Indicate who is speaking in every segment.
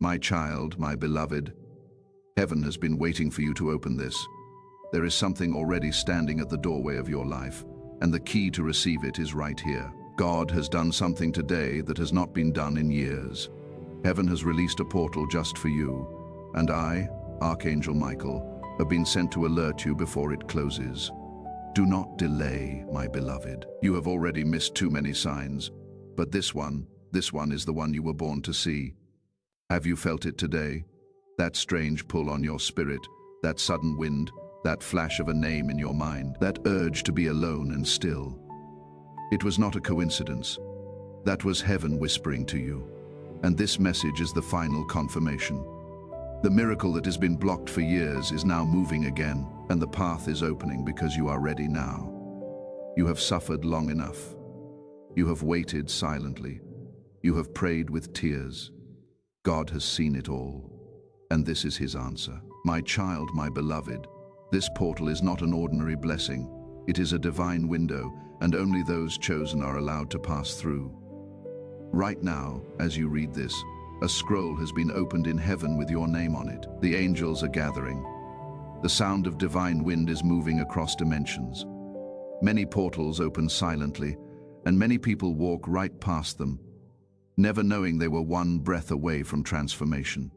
Speaker 1: My child, my beloved, heaven has been waiting for you to open this. There is something already standing at the doorway of your life, and the key to receive it is right here. God has done something today that has not been done in years. Heaven has released a portal just for you, and I, Archangel Michael, have been sent to alert you before it closes. Do not delay, my beloved. You have already missed too many signs, but this one is the one you were born to see. Have you felt it today? That strange pull on your spirit, that sudden wind, that flash of a name in your mind, that urge to be alone and still. It was not a coincidence. That was heaven whispering to you. And this message is the final confirmation. The miracle that has been blocked for years is now moving again, and the path is opening because you are ready now. You have suffered long enough. You have waited silently. You have prayed with tears. God has seen it all, and this is his answer. My child, my beloved, this portal is not an ordinary blessing. It is a divine window, and only those chosen are allowed to pass through. Right now, as you read this, a scroll has been opened in heaven with your name on it. The angels are gathering. The sound of divine wind is moving across dimensions. Many portals open silently, and many people walk right past them, never knowing they were one breath away from transformation.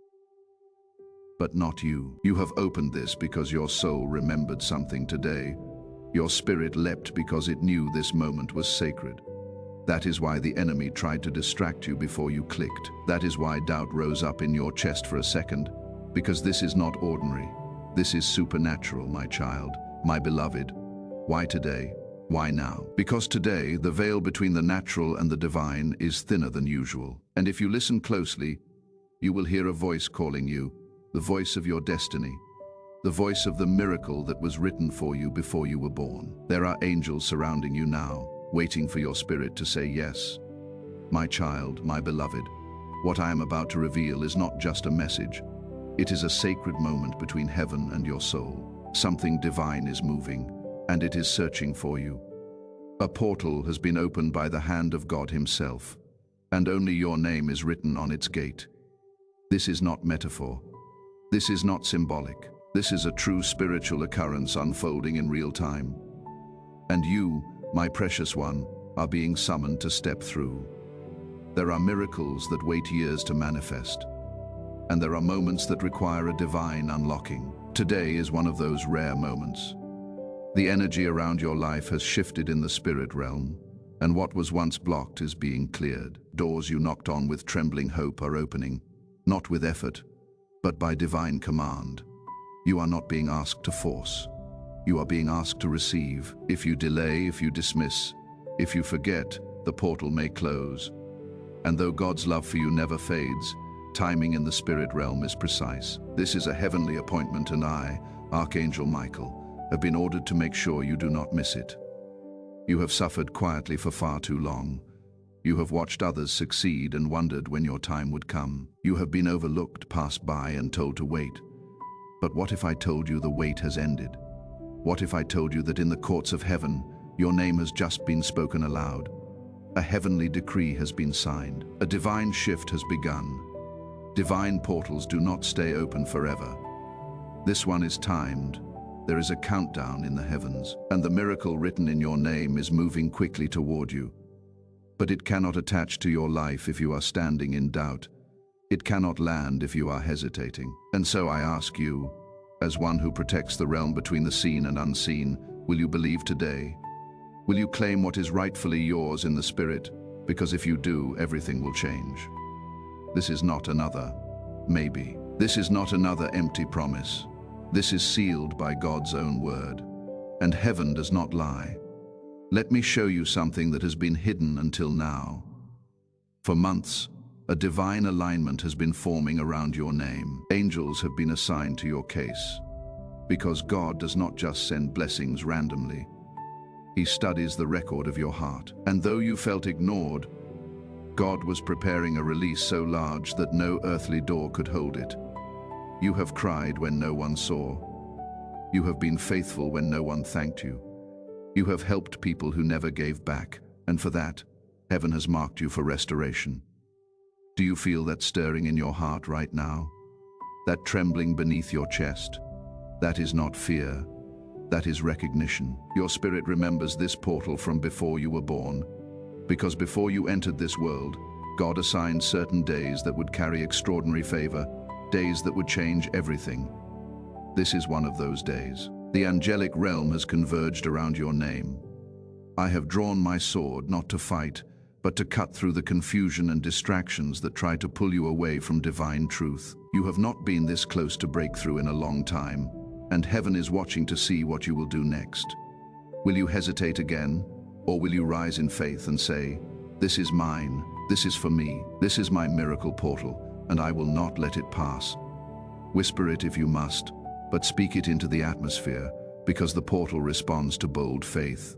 Speaker 1: But not you. You have opened this because your soul remembered something today. Your spirit leapt because it knew this moment was sacred. That is why the enemy tried to distract you before you clicked. That is why doubt rose up in your chest for a second, because this is not ordinary. This is supernatural, my child, my beloved. Why today? Why now? Because today, the veil between the natural and the divine is thinner than usual. And if you listen closely, you will hear a voice calling you, the voice of your destiny, the voice of the miracle that was written for you before you were born. There are angels surrounding you now, waiting for your spirit to say yes. My child, my beloved, what I am about to reveal is not just a message. It is a sacred moment between heaven and your soul. Something divine is moving, and it is searching for you. A portal has been opened by the hand of God himself, and only your name is written on its gate. This is not metaphor. This is not symbolic. This is a true spiritual occurrence unfolding in real time. And you, my precious one, are being summoned to step through. There are miracles that wait years to manifest, and there are moments that require a divine unlocking. Today is one of those rare moments. The energy around your life has shifted in the spirit realm, and what was once blocked is being cleared. Doors you knocked on with trembling hope are opening, not with effort, but by divine command. You are not being asked to force. You are being asked to receive. If you delay, if you dismiss, if you forget, the portal may close. And though God's love for you never fades, timing in the spirit realm is precise. This is a heavenly appointment, and I, Archangel Michael, have been ordered to make sure you do not miss it. You have suffered quietly for far too long. You have watched others succeed and wondered when your time would come. You have been overlooked, passed by, and told to wait. But what if I told you the wait has ended? What if I told you that in the courts of heaven, your name has just been spoken aloud? A heavenly decree has been signed. A divine shift has begun. Divine portals do not stay open forever. This one is timed. There is a countdown in the heavens, and the miracle written in your name is moving quickly toward you. But it cannot attach to your life if you are standing in doubt. It cannot land if you are hesitating. And so I ask you, as one who protects the realm between the seen and unseen, will you believe today? Will you claim what is rightfully yours in the spirit? Because if you do, everything will change. This is not another maybe. This is not another empty promise. This is sealed by God's own word. And heaven does not lie. Let me show you something that has been hidden until now. For months, a divine alignment has been forming around your name. Angels have been assigned to your case. Because God does not just send blessings randomly. He studies the record of your heart. And though you felt ignored, God was preparing a release so large that no earthly door could hold it. You have cried when no one saw. You have been faithful when no one thanked you. You have helped people who never gave back, and for that, heaven has marked you for restoration. Do you feel that stirring in your heart right now? That trembling beneath your chest? That is not fear. That is recognition. Your spirit remembers this portal from before you were born. Because before you entered this world, God assigned certain days that would carry extraordinary favor, days that would change everything. This is one of those days. The angelic realm has converged around your name. I have drawn my sword not to fight, but to cut through the confusion and distractions that try to pull you away from divine truth. You have not been this close to breakthrough in a long time, and heaven is watching to see what you will do next. Will you hesitate again, or will you rise in faith and say, "This is mine, this is for me, this is my miracle portal, and I will not let it pass"? Whisper it if you must, but speak it into the atmosphere, because the portal responds to bold faith.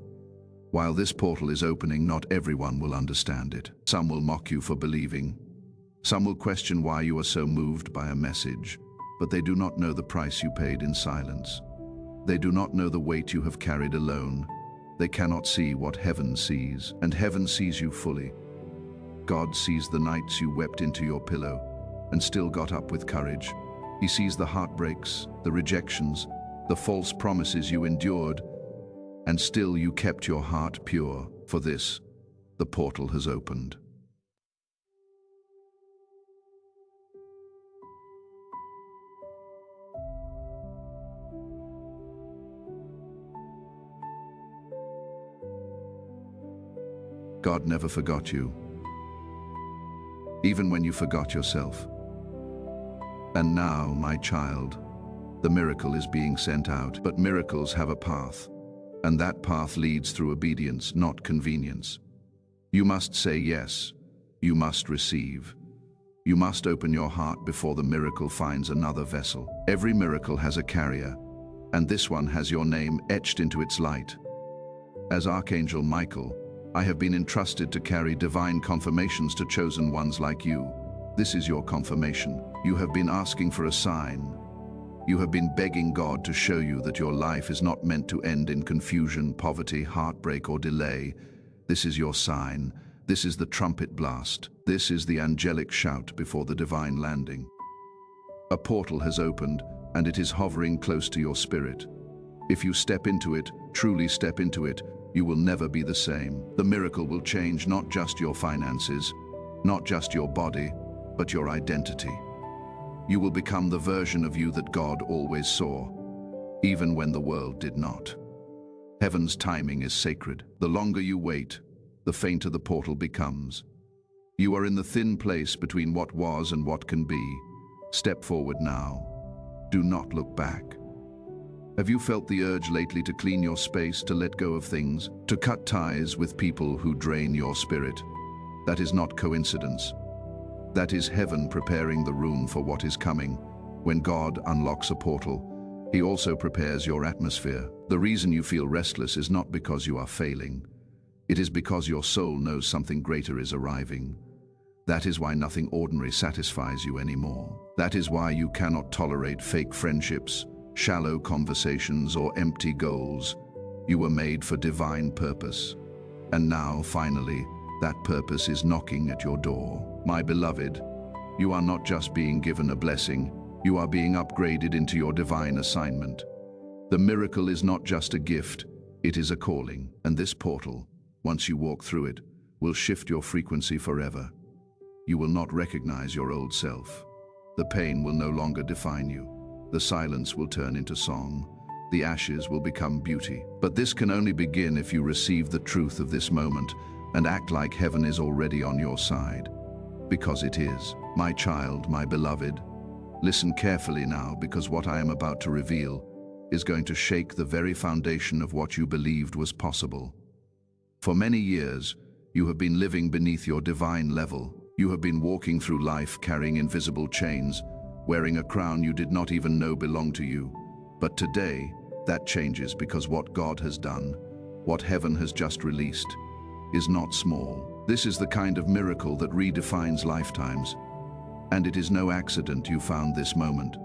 Speaker 1: While this portal is opening, not everyone will understand it. Some will mock you for believing. Some will question why you are so moved by a message, but they do not know the price you paid in silence. They do not know the weight you have carried alone. They cannot see what heaven sees, and heaven sees you fully. God sees the nights you wept into your pillow and still got up with courage. He sees the heartbreaks, the rejections, the false promises you endured, and still you kept your heart pure. For this, the portal has opened. God never forgot you, even when you forgot yourself. And now, my child, the miracle is being sent out. But miracles have a path, and that path leads through obedience, not convenience. You must say yes. You must receive. You must open your heart before the miracle finds another vessel. Every miracle has a carrier, and this one has your name etched into its light. As Archangel Michael, I have been entrusted to carry divine confirmations to chosen ones like you. This is your confirmation. You have been asking for a sign. You have been begging God to show you that your life is not meant to end in confusion, poverty, heartbreak, or delay. This is your sign. This is the trumpet blast. This is the angelic shout before the divine landing. A portal has opened, and it is hovering close to your spirit. If you step into it, truly step into it, you will never be the same. The miracle will change not just your finances, not just your body, but your identity. You will become the version of you that God always saw, even when the world did not. Heaven's timing is sacred. The longer you wait, the fainter the portal becomes. You are in the thin place between what was and what can be. Step forward now. Do not look back. Have you felt the urge lately to clean your space, to let go of things, to cut ties with people who drain your spirit? That is not coincidence. That is heaven preparing the room for what is coming. When God unlocks a portal, He also prepares your atmosphere. The reason you feel restless is not because you are failing. It is because your soul knows something greater is arriving. That is why nothing ordinary satisfies you anymore. That is why you cannot tolerate fake friendships, shallow conversations, or empty goals. You were made for divine purpose. And now, finally, that purpose is knocking at your door. My beloved, you are not just being given a blessing, you are being upgraded into your divine assignment. The miracle is not just a gift, it is a calling. And this portal, once you walk through it, will shift your frequency forever. You will not recognize your old self. The pain will no longer define you. The silence will turn into song. The ashes will become beauty. But this can only begin if you receive the truth of this moment and act like heaven is already on your side. Because it is. My child, my beloved, listen carefully now, because what I am about to reveal is going to shake the very foundation of what you believed was possible. For many years, you have been living beneath your divine level. You have been walking through life carrying invisible chains, wearing a crown you did not even know belonged to you. But today, that changes, because what God has done, what heaven has just released, is not small. This is the kind of miracle that redefines lifetimes. And it is no accident you found this moment,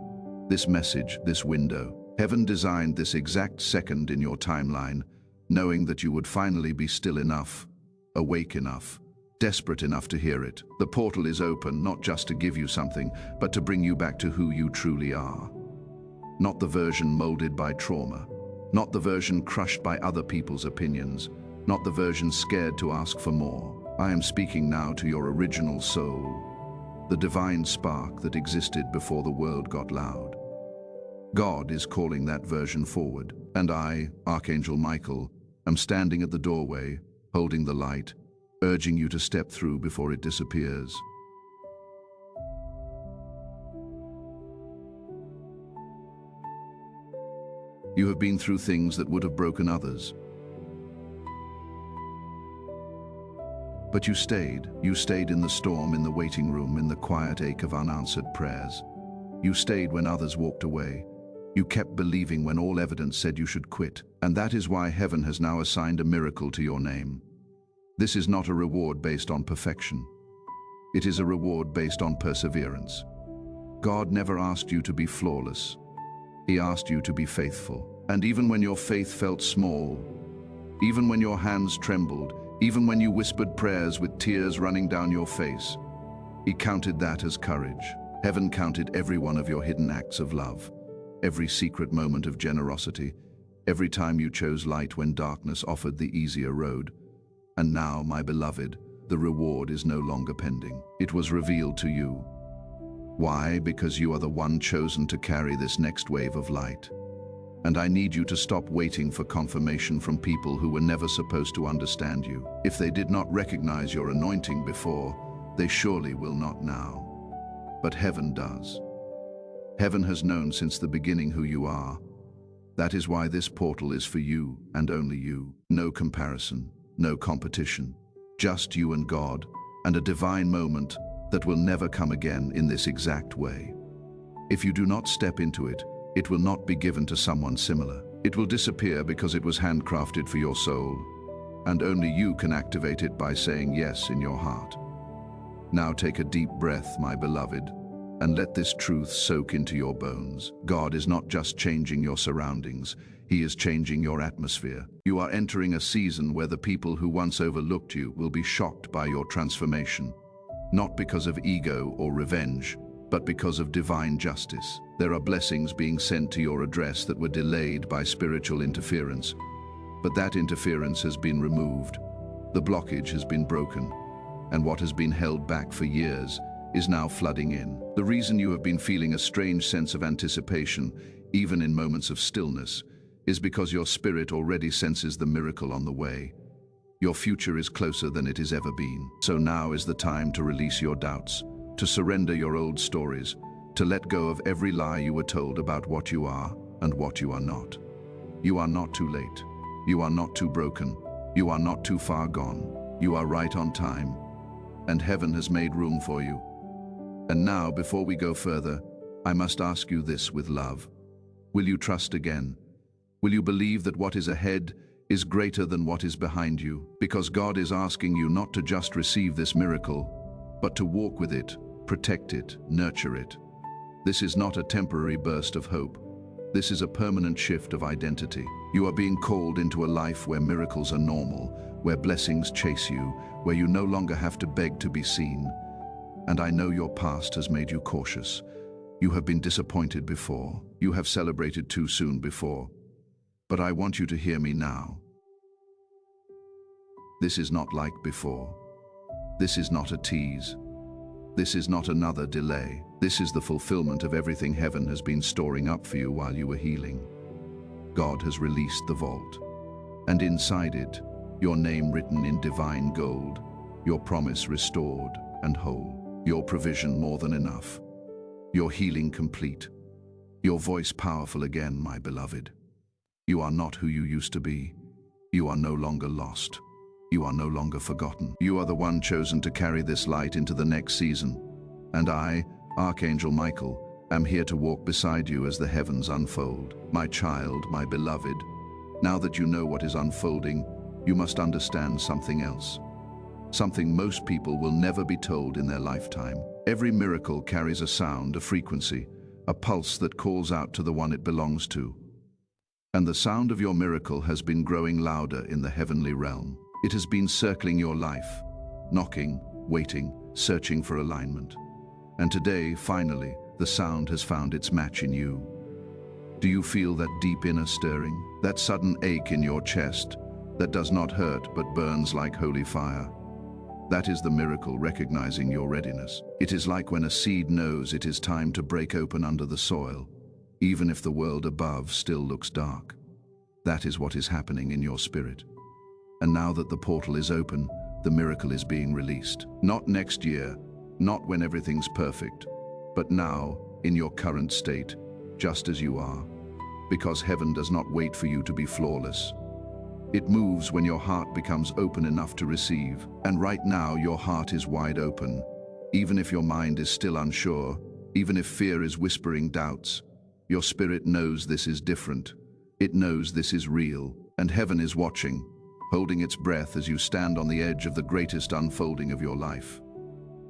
Speaker 1: this message, this window. Heaven designed this exact second in your timeline, knowing that you would finally be still enough, awake enough, desperate enough to hear it. The portal is open not just to give you something, but to bring you back to who you truly are. Not the version molded by trauma, not the version crushed by other people's opinions, not the version scared to ask for more. I am speaking now to your original soul, the divine spark that existed before the world got loud. God is calling that version forward, and I, Archangel Michael, am standing at the doorway, holding the light, urging you to step through before it disappears. You have been through things that would have broken others. But you stayed. You stayed in the storm, in the waiting room, in the quiet ache of unanswered prayers. You stayed when others walked away. You kept believing when all evidence said you should quit. And that is why heaven has now assigned a miracle to your name. This is not a reward based on perfection. It is a reward based on perseverance. God never asked you to be flawless. He asked you to be faithful. And even when your faith felt small, even when your hands trembled, even when you whispered prayers with tears running down your face, He counted that as courage. Heaven counted every one of your hidden acts of love, every secret moment of generosity, every time you chose light when darkness offered the easier road. And now, my beloved, the reward is no longer pending. It was revealed to you. Why? Because you are the one chosen to carry this next wave of light. And I need you to stop waiting for confirmation from people who were never supposed to understand you. If they did not recognize your anointing before, they surely will not now. But heaven does. Heaven has known since the beginning who you are. That is why this portal is for you and only you. No comparison, no competition, just you and God, and a divine moment that will never come again in this exact way. If you do not step into it, it will not be given to someone similar. It will disappear because it was handcrafted for your soul, and only you can activate it by saying yes in your heart. Now take a deep breath, my beloved, and let this truth soak into your bones. God is not just changing your surroundings, He is changing your atmosphere. You are entering a season where the people who once overlooked you will be shocked by your transformation, not because of ego or revenge, but because of divine justice. There are blessings being sent to your address that were delayed by spiritual interference, but that interference has been removed. The blockage has been broken, and what has been held back for years is now flooding in. The reason you have been feeling a strange sense of anticipation, even in moments of stillness, is because your spirit already senses the miracle on the way. Your future is closer than it has ever been. So now is the time to release your doubts, to surrender your old stories, to let go of every lie you were told about what you are and what you are not. You are not too late. You are not too broken. You are not too far gone. You are right on time, and heaven has made room for you. And now, before we go further, I must ask you this with love. Will you trust again? Will you believe that what is ahead is greater than what is behind you? Because God is asking you not to just receive this miracle, but to walk with it, protect it, nurture it. This is not a temporary burst of hope. This is a permanent shift of identity. You are being called into a life where miracles are normal, where blessings chase you, where you no longer have to beg to be seen. And I know your past has made you cautious. You have been disappointed before. You have celebrated too soon before. But I want you to hear me now. This is not like before. This is not a tease. This is not another delay. This is the fulfillment of everything heaven has been storing up for you while you were healing. God has released the vault, and inside it, your name written in divine gold, your promise restored and whole, your provision more than enough, your healing complete, your voice powerful again, my beloved. You are not who you used to be. You are no longer lost. You are no longer forgotten. You are the one chosen to carry this light into the next season. And I, Archangel Michael, am here to walk beside you as the heavens unfold. My child, my beloved, now that you know what is unfolding, you must understand something else. Something most people will never be told in their lifetime. Every miracle carries a sound, a frequency, a pulse that calls out to the one it belongs to. And the sound of your miracle has been growing louder in the heavenly realm. It has been circling your life, knocking, waiting, searching for alignment. And today, finally, the sound has found its match in you. Do you feel that deep inner stirring, that sudden ache in your chest that does not hurt but burns like holy fire? That is the miracle recognizing your readiness. It is like when a seed knows it is time to break open under the soil, even if the world above still looks dark. That is what is happening in your spirit. And now that the portal is open, the miracle is being released. Not next year, not when everything's perfect, but now, in your current state, just as you are. Because heaven does not wait for you to be flawless. It moves when your heart becomes open enough to receive. And right now, your heart is wide open. Even if your mind is still unsure, even if fear is whispering doubts, your spirit knows this is different. It knows this is real, and heaven is watching, holding its breath as you stand on the edge of the greatest unfolding of your life.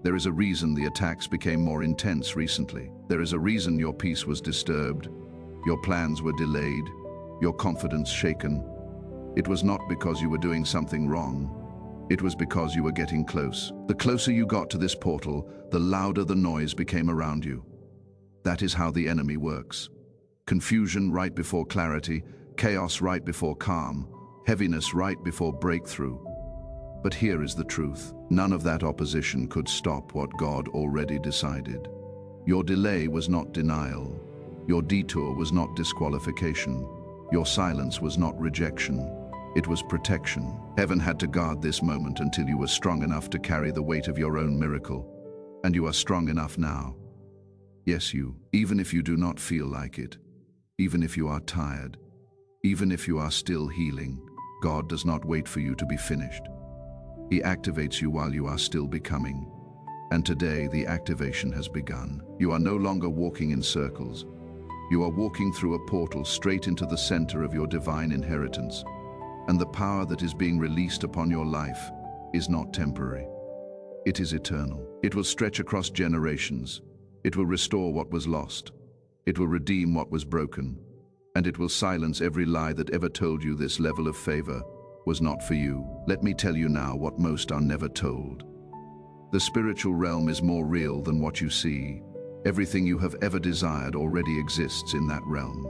Speaker 1: There is a reason the attacks became more intense recently. There is a reason your peace was disturbed, your plans were delayed, your confidence shaken. It was not because you were doing something wrong. It was because you were getting close. The closer you got to this portal, the louder the noise became around you. That is how the enemy works. Confusion right before clarity, chaos right before calm, heaviness right before breakthrough. But here is the truth. None of that opposition could stop what God already decided. Your delay was not denial. Your detour was not disqualification. Your silence was not rejection. It was protection. Heaven had to guard this moment until you were strong enough to carry the weight of your own miracle. And you are strong enough now. Yes, you, even if you do not feel like it, even if you are tired, even if you are still healing, God does not wait for you to be finished. He activates you while you are still becoming. And today, the activation has begun. You are no longer walking in circles. You are walking through a portal straight into the center of your divine inheritance. And the power that is being released upon your life is not temporary. It is eternal. It will stretch across generations. It will restore what was lost. It will redeem what was broken. And it will silence every lie that ever told you this level of favor was not for you. Let me tell you now what most are never told. The spiritual realm is more real than what you see. Everything you have ever desired already exists in that realm.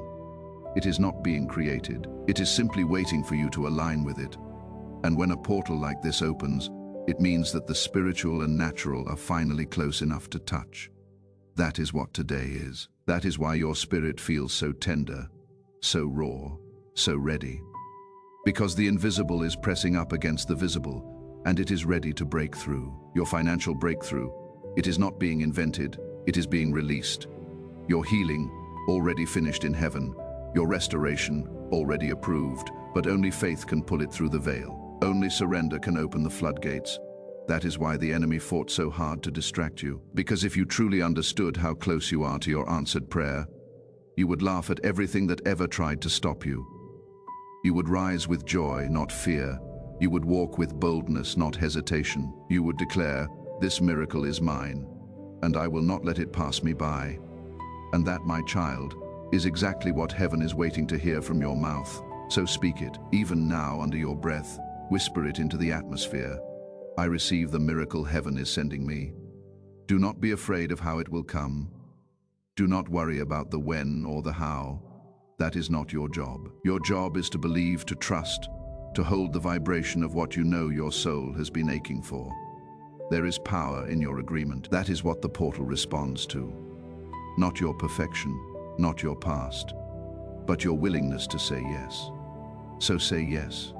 Speaker 1: It is not being created. It is simply waiting for you to align with it. And when a portal like this opens, it means that the spiritual and natural are finally close enough to touch. That is what today is. That is why your spirit feels so tender, so raw, so ready. Because the invisible is pressing up against the visible, and it is ready to break through. Your financial breakthrough, it is not being invented, it is being released. Your healing, already finished in heaven. Your restoration, already approved, but only faith can pull it through the veil. Only surrender can open the floodgates. That is why the enemy fought so hard to distract you. Because if you truly understood how close you are to your answered prayer, you would laugh at everything that ever tried to stop you. You would rise with joy, not fear. You would walk with boldness, not hesitation. You would declare, "This miracle is mine, and I will not let it pass me by." And that, my child, is exactly what heaven is waiting to hear from your mouth. So speak it, even now under your breath. Whisper it into the atmosphere. I receive the miracle heaven is sending me. Do not be afraid of how it will come. Do not worry about the when or the how. That is not your job. Your job is to believe, to trust, to hold the vibration of what you know your soul has been aching for. There is power in your agreement. That is what the portal responds to. Not your perfection, not your past, but your willingness to say yes. So say yes.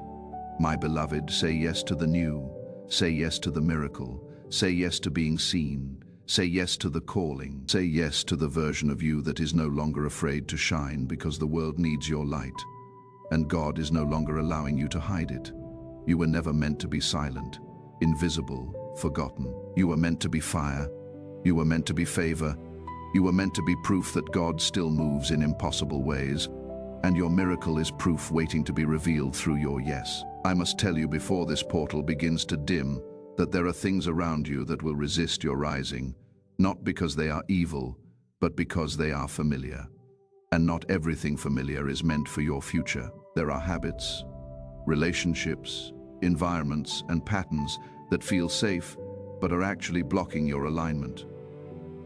Speaker 1: My beloved, say yes to the new. Say yes to the miracle. Say yes to being seen. Say yes to the calling. Say yes to the version of you that is no longer afraid to shine because the world needs your light. And God is no longer allowing you to hide it. You were never meant to be silent, invisible, forgotten. You were meant to be fire. You were meant to be favor. You were meant to be proof that God still moves in impossible ways. And your miracle is proof waiting to be revealed through your yes. I must tell you before this portal begins to dim that there are things around you that will resist your rising, not because they are evil, but because they are familiar. And not everything familiar is meant for your future. There are habits, relationships, environments, and patterns that feel safe, but are actually blocking your alignment.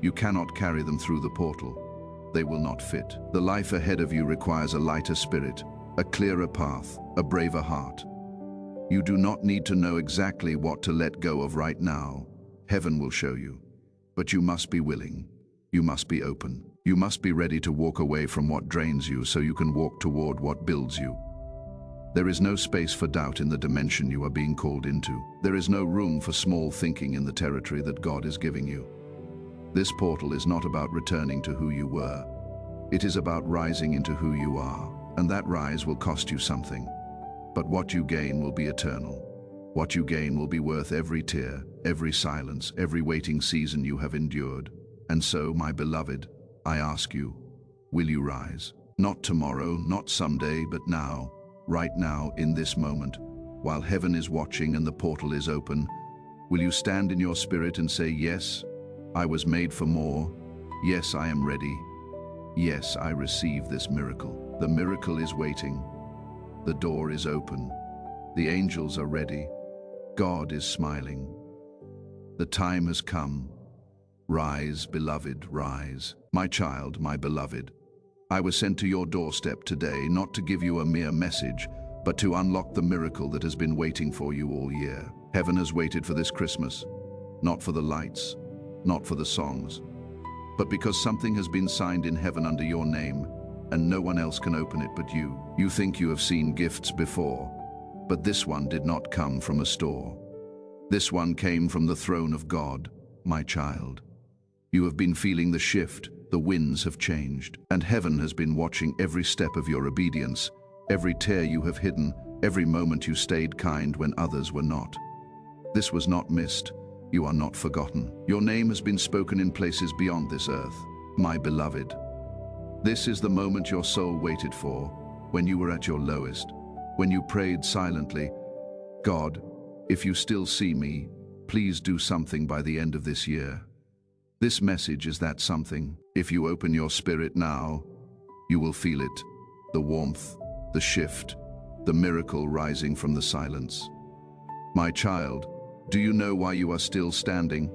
Speaker 1: You cannot carry them through the portal. They will not fit. The life ahead of you requires a lighter spirit, a clearer path, a braver heart. You do not need to know exactly what to let go of right now. Heaven will show you. But you must be willing. You must be open. You must be ready to walk away from what drains you so you can walk toward what builds you. There is no space for doubt in the dimension you are being called into. There is no room for small thinking in the territory that God is giving you. This portal is not about returning to who you were. It is about rising into who you are, and that rise will cost you something. But what you gain will be eternal. What you gain will be worth every tear, every silence, every waiting season you have endured. And so, my beloved, I ask you, will you rise? Not tomorrow, not someday, but now, right now, in this moment, while heaven is watching and the portal is open. Will you stand in your spirit and say, yes, I was made for more. Yes, I am ready. Yes, I receive this miracle. The miracle is waiting. The door is open. The angels are ready. God is smiling. The time has come. Rise, beloved, rise. My child, my beloved. I was sent to your doorstep today not to give you a mere message, but to unlock the miracle that has been waiting for you all year. Heaven has waited for this Christmas, not for the lights, not for the songs, but because something has been signed in heaven under your name, and no one else can open it but you. You think you have seen gifts before, but this one did not come from a store. This one came from the throne of God, my child. You have been feeling the shift, the winds have changed, and heaven has been watching every step of your obedience, every tear you have hidden, every moment you stayed kind when others were not. This was not missed. You are not forgotten. Your name has been spoken in places beyond this earth, my beloved. This is the moment your soul waited for, when you were at your lowest, when you prayed silently, God, if you still see me, please do something by the end of this year. This message is that something. If you open your spirit now, you will feel it, the warmth, the shift, the miracle rising from the silence. My child, do you know why you are still standing?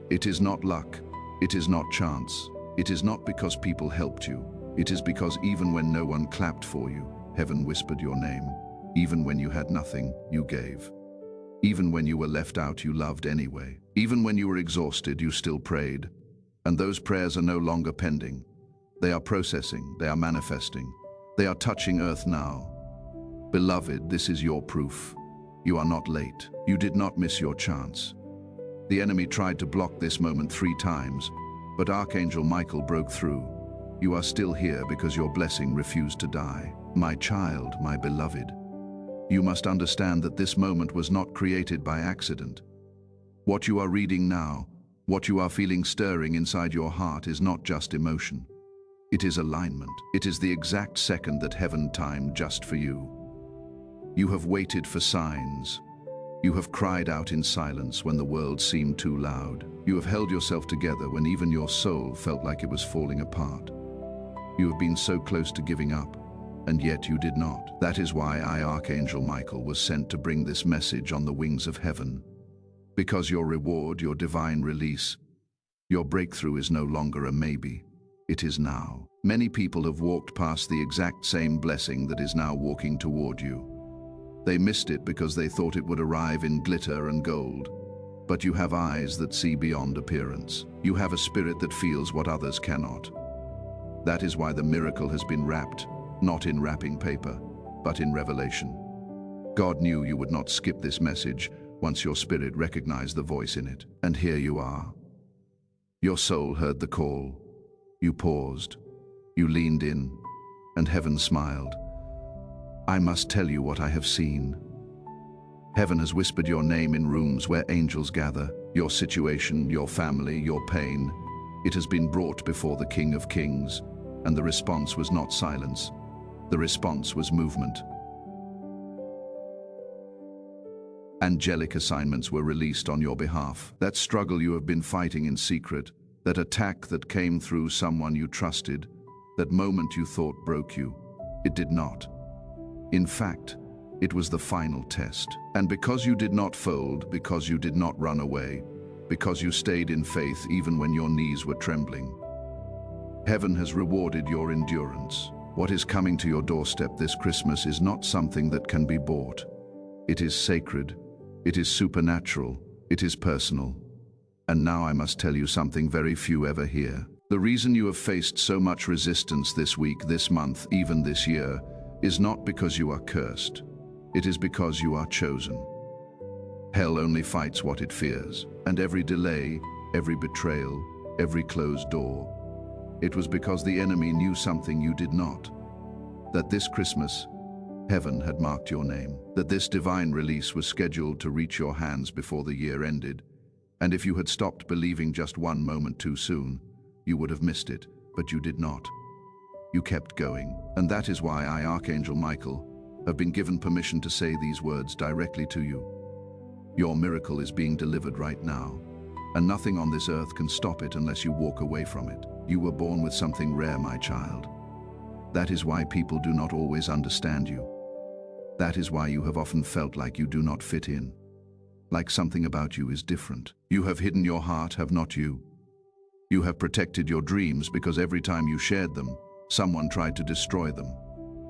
Speaker 1: It is not luck. It is not chance. It is not because people helped you. It is because even when no one clapped for you, heaven whispered your name. Even when you had nothing, you gave. Even when you were left out, you loved anyway. Even when you were exhausted, you still prayed. And those prayers are no longer pending. They are processing, they are manifesting. They are touching earth now. Beloved, this is your proof. You are not late. You did not miss your chance. The enemy tried to block this moment 3 times, but Archangel Michael broke through. You are still here because your blessing refused to die. My child, my beloved. You must understand that this moment was not created by accident. What you are reading now, what you are feeling stirring inside your heart is not just emotion. It is alignment. It is the exact second that heaven timed just for you. You have waited for signs. You have cried out in silence when the world seemed too loud. You have held yourself together when even your soul felt like it was falling apart. You have been so close to giving up, and yet you did not. That is why I, Archangel Michael, was sent to bring this message on the wings of heaven. Because your reward, your divine release, your breakthrough is no longer a maybe. It is now. Many people have walked past the exact same blessing that is now walking toward you. They missed it because they thought it would arrive in glitter and gold. But you have eyes that see beyond appearance. You have a spirit that feels what others cannot. That is why the miracle has been wrapped, not in wrapping paper, but in revelation. God knew you would not skip this message once your spirit recognized the voice in it. And here you are. Your soul heard the call. You paused. You leaned in, and heaven smiled. I must tell you what I have seen. Heaven has whispered your name in rooms where angels gather, your situation, your family, your pain. It has been brought before the King of Kings, and the response was not silence. The response was movement. Angelic assignments were released on your behalf. That struggle you have been fighting in secret, that attack that came through someone you trusted, that moment you thought broke you, it did not. In fact, It was the final test. And because you did not fold, because you did not run away, because you stayed in faith even when your knees were trembling, heaven has rewarded your endurance. What is coming to your doorstep this Christmas is not something that can be bought. It is sacred, it is supernatural, it is personal. And now I must tell you something very few ever hear. The reason you have faced so much resistance this week, this month, even this year, is not because you are cursed. It is because you are chosen. Hell only fights what it fears, and every delay, every betrayal, every closed door, it was because the enemy knew something you did not. That this Christmas, heaven had marked your name. That this divine release was scheduled to reach your hands before the year ended. And if you had stopped believing just one moment too soon, you would have missed it, but you did not. You kept going. And that is why I, Archangel Michael, have been given permission to say these words directly to you. Your miracle is being delivered right now, and nothing on this earth can stop it unless you walk away from it. You were born with something rare, my child. That is why people do not always understand you. That is why you have often felt like you do not fit in, like something about you is different. You have hidden your heart, have not you? You have protected your dreams because every time you shared them, someone tried to destroy them.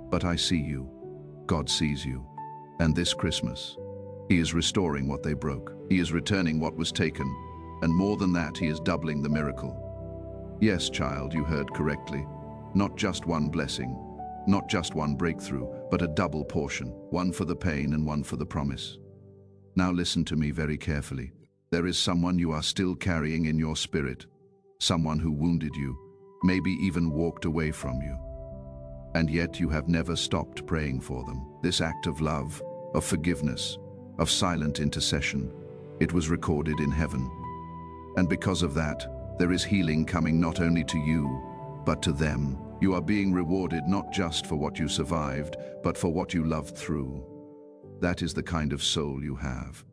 Speaker 1: But I see you. God sees you. And this Christmas, He is restoring what they broke. He is returning what was taken. And more than that, He is doubling the miracle. Yes, child, you heard correctly. Not just one blessing, not just one breakthrough, but a double portion, one for the pain and one for the promise. Now listen to me very carefully. There is someone you are still carrying in your spirit, someone who wounded you, maybe even walked away from you. And yet you have never stopped praying for them. This act of love, of forgiveness, of silent intercession, it was recorded in heaven. And because of that, there is healing coming not only to you, but to them. You are being rewarded not just for what you survived, but for what you loved through. That is the kind of soul you have.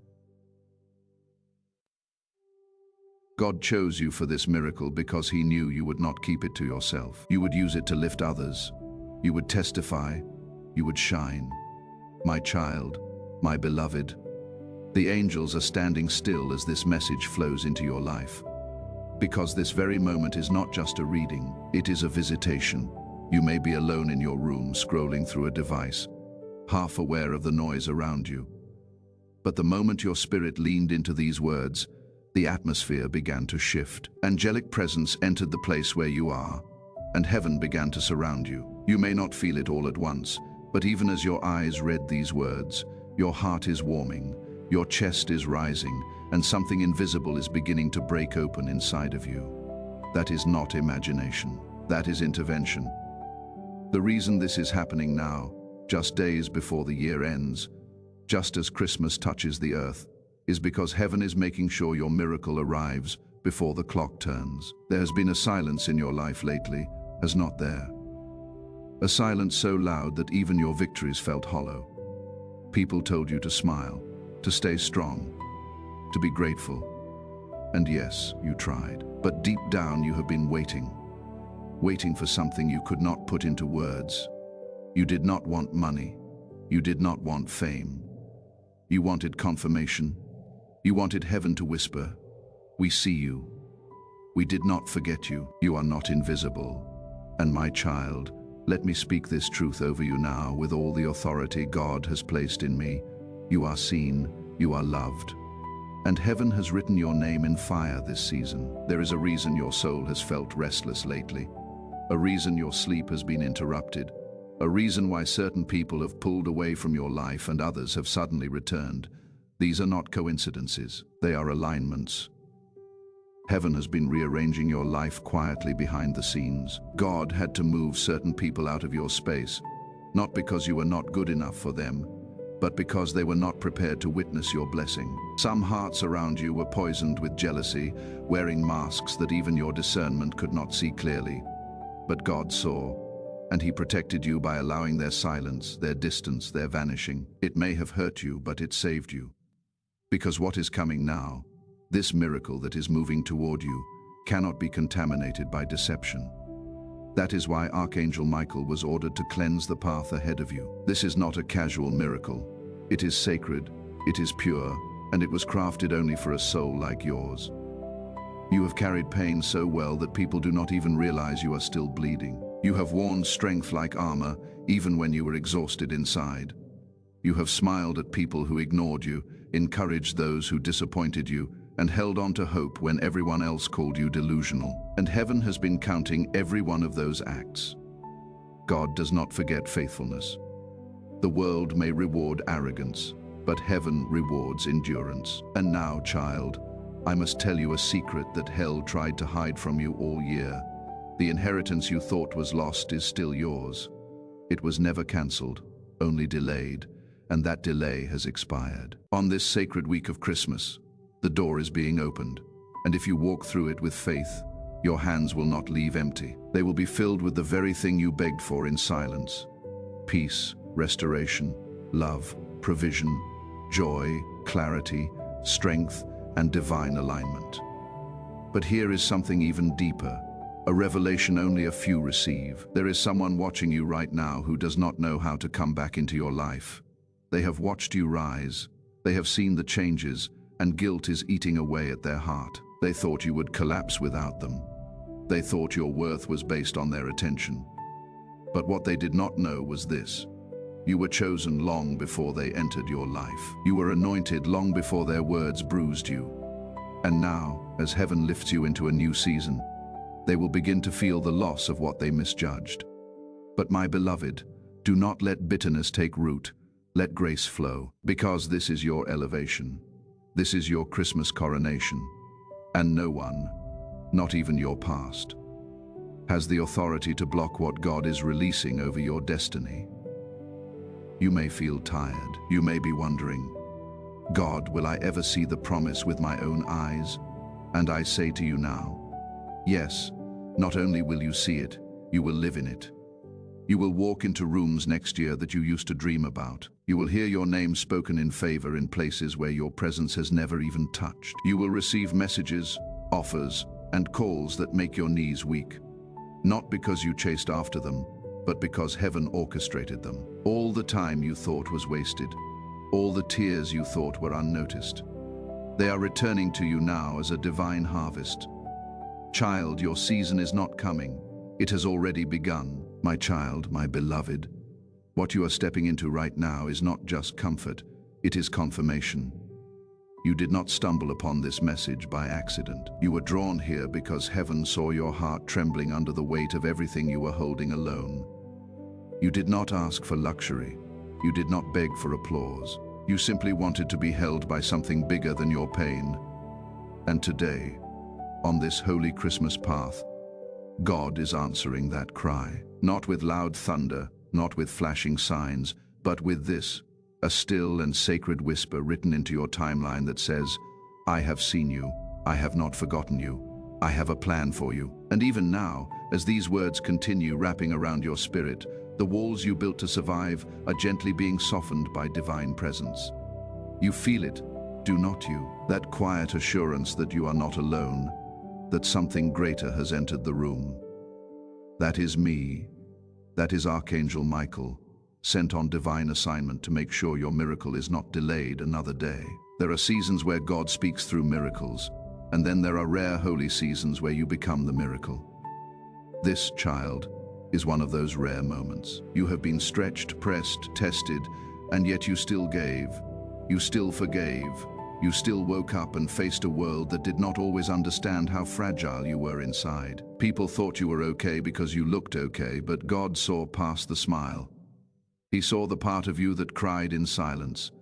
Speaker 1: God chose you for this miracle because He knew you would not keep it to yourself. You would use it to lift others. You would testify. You would shine. My child, my beloved, the angels are standing still as this message flows into your life. Because this very moment is not just a reading, it is a visitation. You may be alone in your room scrolling through a device, half aware of the noise around you. But the moment your spirit leaned into these words, the atmosphere began to shift. Angelic presence entered the place where you are, and heaven began to surround you. You may not feel it all at once, but even as your eyes read these words, your heart is warming, your chest is rising, and something invisible is beginning to break open inside of you. That is not imagination. That is intervention. The reason this is happening now, just days before the year ends, just as Christmas touches the earth, is because heaven is making sure your miracle arrives before the clock turns. There has been a silence in your life lately, has not there? A silence so loud that even your victories felt hollow. People told you to smile, to stay strong, to be grateful. And yes, you tried. But deep down you have been waiting for something you could not put into words. You did not want money. You did not want fame. You wanted confirmation. You wanted heaven to whisper, "We see you. We did not forget you. You are not invisible." And my child, let me speak this truth over you now with all the authority God has placed in me. You are seen. You are loved. And heaven has written your name in fire this season. There is a reason your soul has felt restless lately. A reason your sleep has been interrupted. A reason why certain people have pulled away from your life and others have suddenly returned. These are not coincidences. They are alignments. Heaven has been rearranging your life quietly behind the scenes. God had to move certain people out of your space, not because you were not good enough for them, but because they were not prepared to witness your blessing. Some hearts around you were poisoned with jealousy, wearing masks that even your discernment could not see clearly. But God saw, and He protected you by allowing their silence, their distance, their vanishing. It may have hurt you, but it saved you. Because what is coming now, this miracle that is moving toward you, cannot be contaminated by deception. That is why Archangel Michael was ordered to cleanse the path ahead of you. This is not a casual miracle. It is sacred, it is pure, and it was crafted only for a soul like yours. You have carried pain so well that people do not even realize you are still bleeding. You have worn strength like armor, even when you were exhausted inside. You have smiled at people who ignored you, encouraged those who disappointed you, and held on to hope when everyone else called you delusional. And heaven has been counting every one of those acts. God does not forget faithfulness. The world may reward arrogance, but heaven rewards endurance. And now, child, I must tell you a secret that hell tried to hide from you all year. The inheritance you thought was lost is still yours. It was never cancelled, only delayed, and that delay has expired. On this sacred week of Christmas, the door is being opened, and if you walk through it with faith, your hands will not leave empty. They will be filled with the very thing you begged for in silence: peace, restoration, love, provision, joy, clarity, strength, and divine alignment. But here is something even deeper, a revelation only a few receive. There is someone watching you right now who does not know how to come back into your life. They have watched you rise. They have seen the changes, and guilt is eating away at their heart. They thought you would collapse without them. They thought your worth was based on their attention. But what they did not know was this: you were chosen long before they entered your life. You were anointed long before their words bruised you. And now, as heaven lifts you into a new season, they will begin to feel the loss of what they misjudged. But my beloved, do not let bitterness take root. Let grace flow, because this is your elevation. This is your Christmas coronation. And no one, not even your past, has the authority to block what God is releasing over your destiny. You may feel tired. You may be wondering, God, will I ever see the promise with my own eyes? And I say to you now, yes, not only will you see it, you will live in it. You will walk into rooms next year that you used to dream about. You will hear your name spoken in favor in places where your presence has never even touched. You will receive messages, offers, and calls that make your knees weak. Not because you chased after them, but because heaven orchestrated them. All the time you thought was wasted, all the tears you thought were unnoticed, they are returning to you now as a divine harvest. Child, your season is not coming. It has already begun. My child, my beloved, what you are stepping into right now is not just comfort, it is confirmation. You did not stumble upon this message by accident. You were drawn here because heaven saw your heart trembling under the weight of everything you were holding alone. You did not ask for luxury. You did not beg for applause. You simply wanted to be held by something bigger than your pain. And today, on this holy Christmas path, God is answering that cry. Not with loud thunder, not with flashing signs, but with this, a still and sacred whisper written into your timeline that says, I have seen you, I have not forgotten you, I have a plan for you. And even now, as these words continue wrapping around your spirit, the walls you built to survive are gently being softened by divine presence. You feel it, do not you? That quiet assurance that you are not alone, that something greater has entered the room. That is me. That is Archangel Michael, sent on divine assignment to make sure your miracle is not delayed another day. There are seasons where God speaks through miracles, and then there are rare holy seasons where you become the miracle. This, child, is one of those rare moments. You have been stretched, pressed, tested, and yet you still gave. You still forgave. You still woke up and faced a world that did not always understand how fragile you were inside. People thought you were okay because you looked okay, but God saw past the smile. He saw the part of you that cried in silence,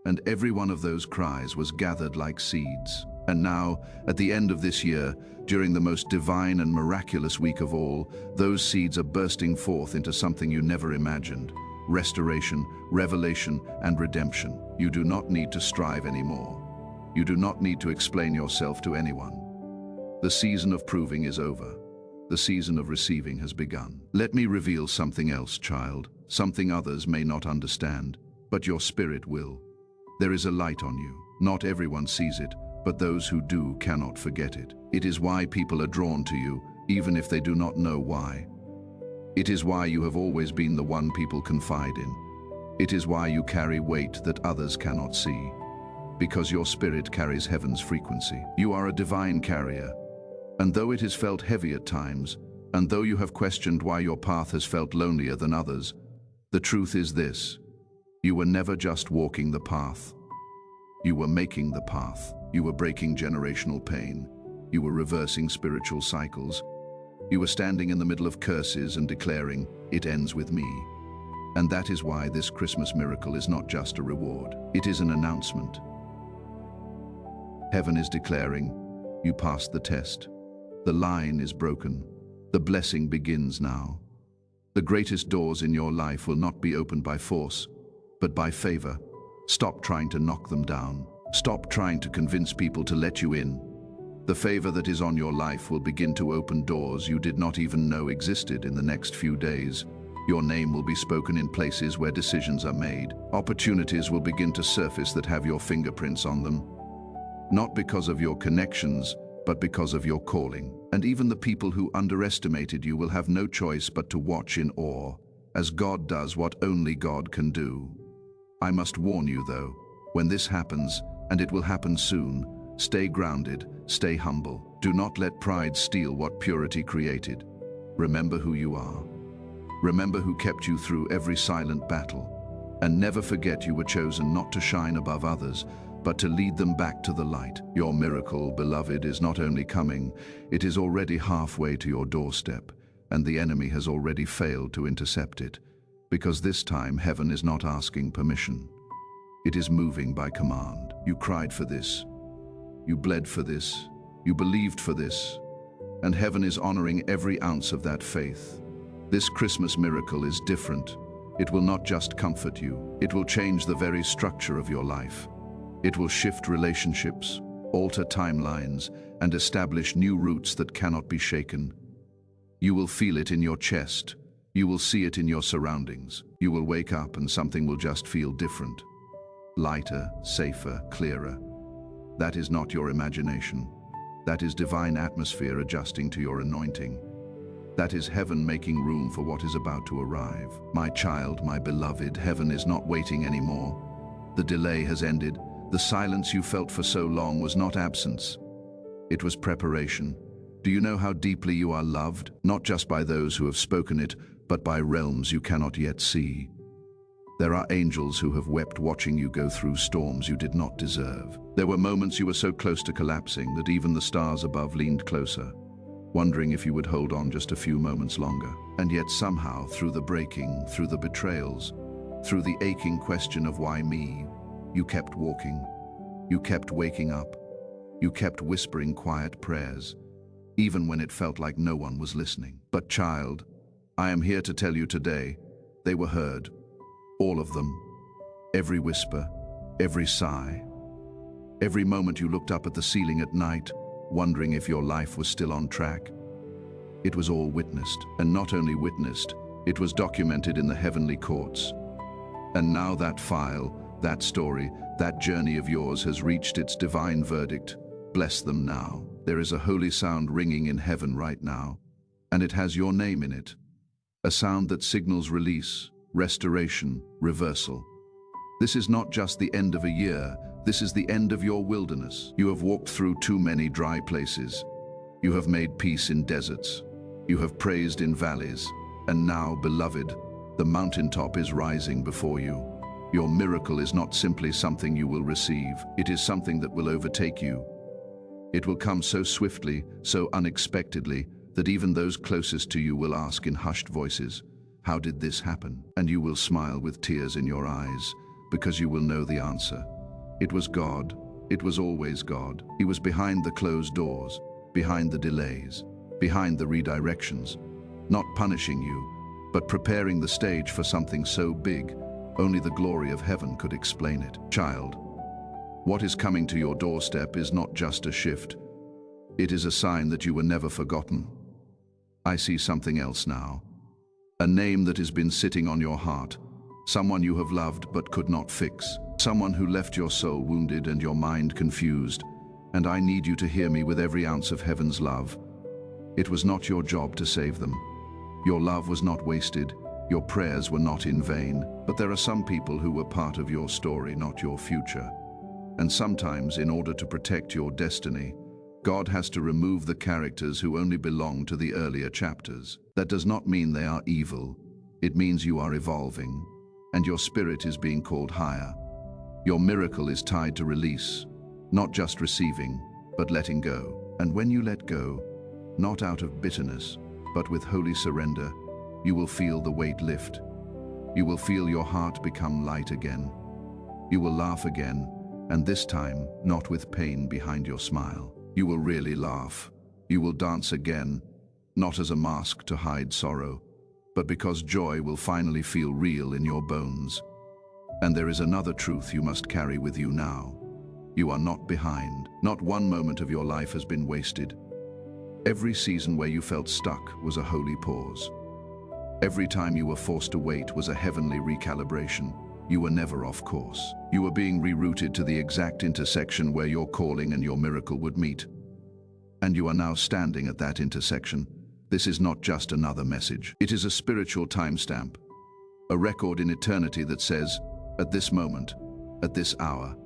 Speaker 1: and every one of those cries was gathered like seeds. And now, at the end of this year, during the most divine and miraculous week of all, those seeds are bursting forth into something you never imagined: restoration, revelation, and redemption. You do not need to strive anymore. You do not need to explain yourself to anyone. The season of proving is over. The season of receiving has begun. Let me reveal something else, child, something others may not understand, but your spirit will. There is a light on you. Not everyone sees it, but those who do cannot forget it. It is why people are drawn to you, even if they do not know why. It is why you have always been the one people confide in. It is why you carry weight that others cannot see. Because your spirit carries heaven's frequency. You are a divine carrier. And though it has felt heavy at times, and though you have questioned why your path has felt lonelier than others, the truth is this: you were never just walking the path. You were making the path. You were breaking generational pain. You were reversing spiritual cycles. You were standing in the middle of curses and declaring, "It ends with me." And that is why this Christmas miracle is not just a reward. It is an announcement. Heaven is declaring, you passed the test. The line is broken. The blessing begins now. The greatest doors in your life will not be opened by force, but by favor. Stop trying to knock them down. Stop trying to convince people to let you in. The favor that is on your life will begin to open doors you did not even know existed in the next few days. Your name will be spoken in places where decisions are made. Opportunities will begin to surface that have your fingerprints on them. Not because of your connections, but because of your calling. And even the people who underestimated you will have no choice but to watch in awe, as God does what only God can do. I must warn you, though, when this happens, and it will happen soon, stay grounded, stay humble. Do not let pride steal what purity created. Remember who you are. Remember who kept you through every silent battle. And never forget you were chosen not to shine above others, but to lead them back to the light. Your miracle, beloved, is not only coming, it is already halfway to your doorstep, and the enemy has already failed to intercept it. Because this time, heaven is not asking permission. It is moving by command. You cried for this. You bled for this. You believed for this. And heaven is honoring every ounce of that faith. This Christmas miracle is different. It will not just comfort you. It will change the very structure of your life. It will shift relationships, alter timelines, and establish new roots that cannot be shaken. You will feel it in your chest. You will see it in your surroundings. You will wake up and something will just feel different. Lighter, safer, clearer. That is not your imagination. That is divine atmosphere adjusting to your anointing. That is heaven making room for what is about to arrive. My child, my beloved, heaven is not waiting anymore. The delay has ended. The silence you felt for so long was not absence. It was preparation. Do you know how deeply you are loved? Not just by those who have spoken it, but by realms you cannot yet see. There are angels who have wept watching you go through storms you did not deserve. There were moments you were so close to collapsing that even the stars above leaned closer, wondering if you would hold on just a few moments longer. And yet somehow, through the breaking, through the betrayals, through the aching question of why me, you kept walking. You kept waking up. You kept whispering quiet prayers, even when it felt like no one was listening. But child, I am here to tell you today, they were heard. All of them. Every whisper, every sigh. Every moment you looked up at the ceiling at night, wondering if your life was still on track. It was all witnessed, and not only witnessed, it was documented in the heavenly courts. And now that file, that story, that journey of yours has reached its divine verdict. Bless them now. There is a holy sound ringing in heaven right now, and it has your name in it. A sound that signals release, restoration, reversal. This is not just the end of a year, this is the end of your wilderness. You have walked through too many dry places. You have made peace in deserts. You have praised in valleys. And now, beloved, the mountaintop is rising before you. Your miracle is not simply something you will receive. It is something that will overtake you. It will come so swiftly, so unexpectedly, that even those closest to you will ask in hushed voices, "How did this happen?" And you will smile with tears in your eyes, because you will know the answer. It was God. It was always God. He was behind the closed doors, behind the delays, behind the redirections, not punishing you, but preparing the stage for something so big, only the glory of heaven could explain it. Child, what is coming to your doorstep is not just a shift. It is a sign that you were never forgotten. I see something else now. A name that has been sitting on your heart, someone you have loved but could not fix, someone who left your soul wounded and your mind confused. And I need you to hear me with every ounce of heaven's love. It was not your job to save them. Your love was not wasted, your prayers were not in vain, but there are some people who were part of your story, not your future. And sometimes, in order to protect your destiny, God has to remove the characters who only belong to the earlier chapters. That does not mean they are evil. It means you are evolving, and your spirit is being called higher. Your miracle is tied to release, not just receiving, but letting go. And when you let go, not out of bitterness, but with holy surrender, you will feel the weight lift. You will feel your heart become light again. You will laugh again, and this time, not with pain behind your smile. You will really laugh. You will dance again, not as a mask to hide sorrow, but because joy will finally feel real in your bones. And there is another truth you must carry with you now. You are not behind. Not one moment of your life has been wasted. Every season where you felt stuck was a holy pause. Every time you were forced to wait was a heavenly recalibration. You were never off course. You were being rerouted to the exact intersection where your calling and your miracle would meet. And you are now standing at that intersection. This is not just another message. It is a spiritual timestamp, a record in eternity that says, at this moment, at this hour,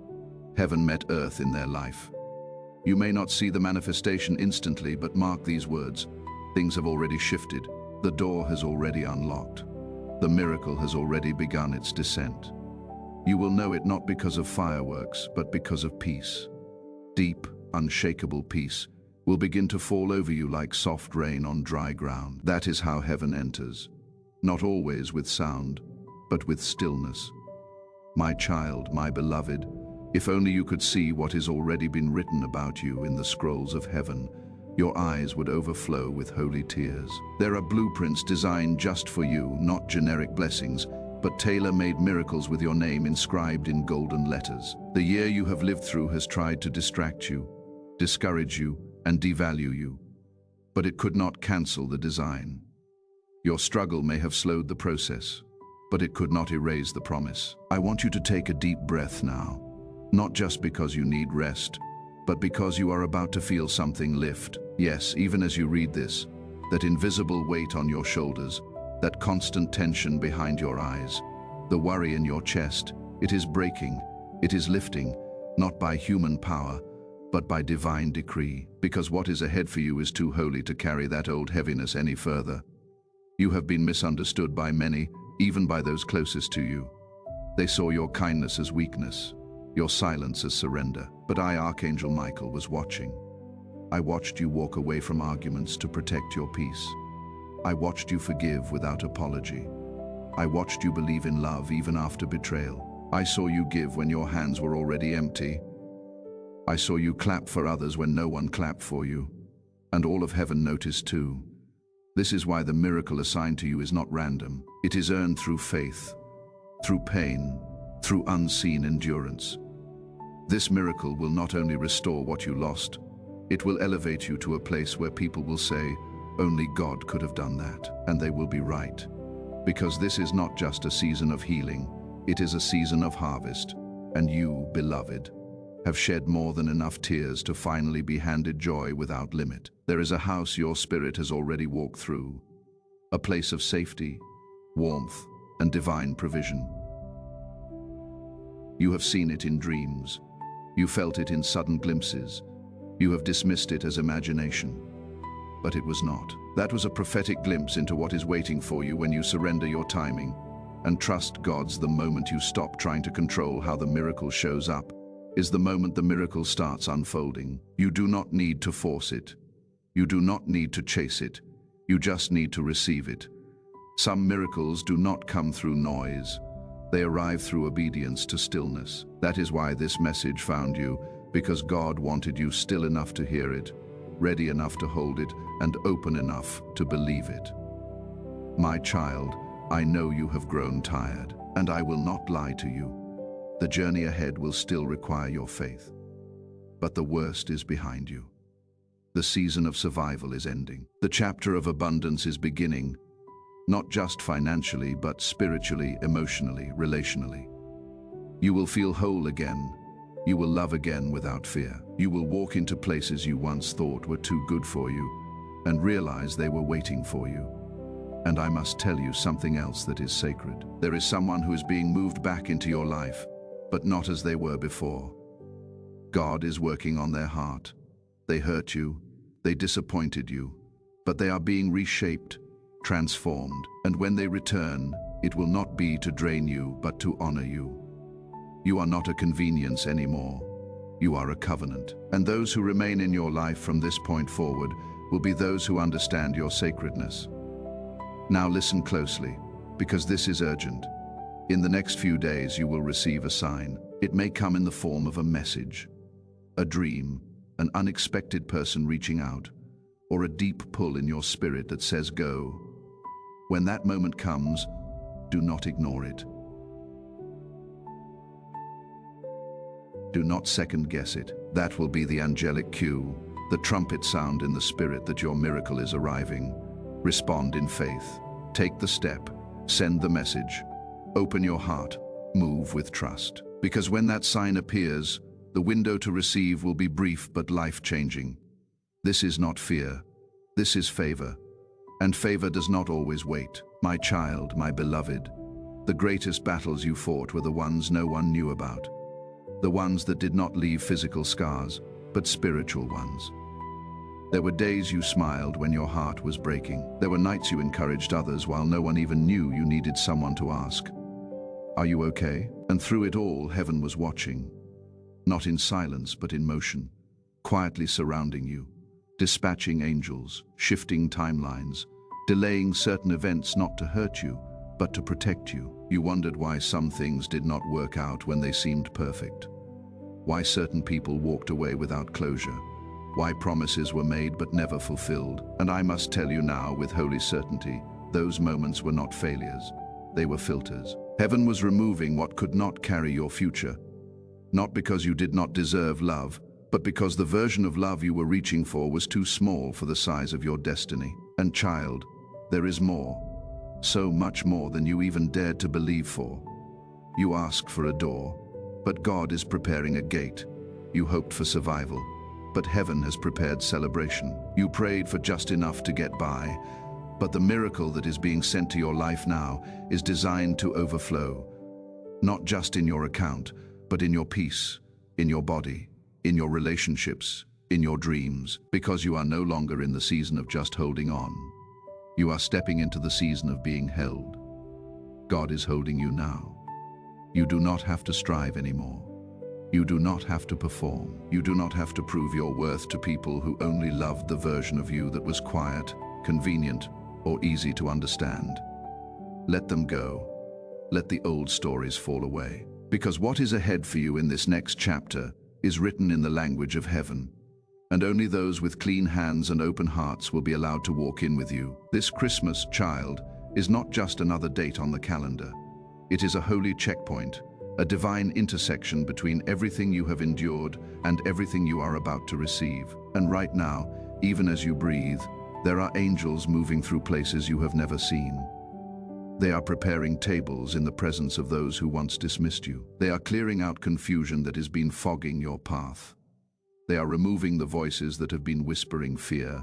Speaker 1: heaven met earth in their life. You may not see the manifestation instantly, but mark these words. Things have already shifted. The door has already unlocked. The miracle has already begun its descent. You will know it not because of fireworks, but because of peace. Deep, unshakable peace will begin to fall over you like soft rain on dry ground. That is how heaven enters. Not always with sound, but with stillness. My child, my beloved, if only you could see what has already been written about you in the scrolls of heaven, your eyes would overflow with holy tears. There are blueprints designed just for you, not generic blessings, but tailor-made miracles with your name inscribed in golden letters. The year you have lived through has tried to distract you, discourage you, and devalue you, but it could not cancel the design. Your struggle may have slowed the process, but it could not erase the promise. I want you to take a deep breath now, not just because you need rest, but because you are about to feel something lift. Yes, even as you read this, that invisible weight on your shoulders, that constant tension behind your eyes, the worry in your chest, it is breaking, it is lifting, not by human power, but by divine decree, because what is ahead for you is too holy to carry that old heaviness any further. You have been misunderstood by many, even by those closest to you. They saw your kindness as weakness, your silence as surrender. But I, Archangel Michael, was watching. I watched you walk away from arguments to protect your peace. I watched you forgive without apology. I watched you believe in love even after betrayal. I saw you give when your hands were already empty. I saw you clap for others when no one clapped for you. And all of heaven noticed too. This is why the miracle assigned to you is not random. It is earned through faith, through pain, through unseen endurance. This miracle will not only restore what you lost, it will elevate you to a place where people will say, only God could have done that, and they will be right. Because this is not just a season of healing, it is a season of harvest, and you, beloved, have shed more than enough tears to finally be handed joy without limit. There is a house your spirit has already walked through, a place of safety, warmth, and divine provision. You have seen it in dreams. You felt it in sudden glimpses. You have dismissed it as imagination. But it was not. That was a prophetic glimpse into what is waiting for you when you surrender your timing and trust God's. The moment you stop trying to control how the miracle shows up is the moment the miracle starts unfolding. You do not need to force it. You do not need to chase it. You just need to receive it. Some miracles do not come through noise. They arrive through obedience to stillness. That is why this message found you, because God wanted you still enough to hear it, ready enough to hold it, and open enough to believe it. My child, I know you have grown tired, and I will not lie to you. The journey ahead will still require your faith. But the worst is behind you. The season of survival is ending. The chapter of abundance is beginning, not just financially, but spiritually, emotionally, relationally. You will feel whole again. You will love again without fear. You will walk into places you once thought were too good for you and realize they were waiting for you. And I must tell you something else that is sacred. There is someone who is being moved back into your life, but not as they were before. God is working on their heart. They hurt you, they disappointed you, but they are being reshaped, transformed, and when they return, it will not be to drain you, but to honor you. You are not a convenience anymore. You are a covenant. And those who remain in your life from this point forward will be those who understand your sacredness. Now listen closely, because this is urgent. In the next few days, you will receive a sign. It may come in the form of a message, a dream, an unexpected person reaching out, or a deep pull in your spirit that says go. When that moment comes, do not ignore it. Do not second guess it. That will be the angelic cue, the trumpet sound in the spirit that your miracle is arriving. Respond in faith. Take the step. Send the message. Open your heart. Move with trust. Because when that sign appears, the window to receive will be brief but life-changing. This is not fear. This is favor. And favor does not always wait. My child, my beloved, the greatest battles you fought were the ones no one knew about. The ones that did not leave physical scars, but spiritual ones. There were days you smiled when your heart was breaking. There were nights you encouraged others while no one even knew you needed someone to ask, "Are you okay?" And through it all, heaven was watching. Not in silence, but in motion, quietly surrounding you, dispatching angels, shifting timelines, delaying certain events not to hurt you, but to protect you. You wondered why some things did not work out when they seemed perfect. Why certain people walked away without closure. Why promises were made but never fulfilled. And I must tell you now with holy certainty, those moments were not failures. They were filters. Heaven was removing what could not carry your future. Not because you did not deserve love, but because the version of love you were reaching for was too small for the size of your destiny. And child, there is more. So much more than you even dared to believe for. You asked for a door, but God is preparing a gate. You hoped for survival, but heaven has prepared celebration. You prayed for just enough to get by, but the miracle that is being sent to your life now is designed to overflow. Not just in your account, but in your peace, in your body, in your relationships, in your dreams, because you are no longer in the season of just holding on. You are stepping into the season of being held. God is holding you now. You do not have to strive anymore. You do not have to perform. You do not have to prove your worth to people who only loved the version of you that was quiet, convenient, or easy to understand. Let them go. Let the old stories fall away. Because what is ahead for you in this next chapter is written in the language of heaven. And only those with clean hands and open hearts will be allowed to walk in with you. This Christmas, child, is not just another date on the calendar. It is a holy checkpoint, a divine intersection between everything you have endured and everything you are about to receive. And right now, even as you breathe, there are angels moving through places you have never seen. They are preparing tables in the presence of those who once dismissed you. They are clearing out confusion that has been fogging your path. They are removing the voices that have been whispering fear,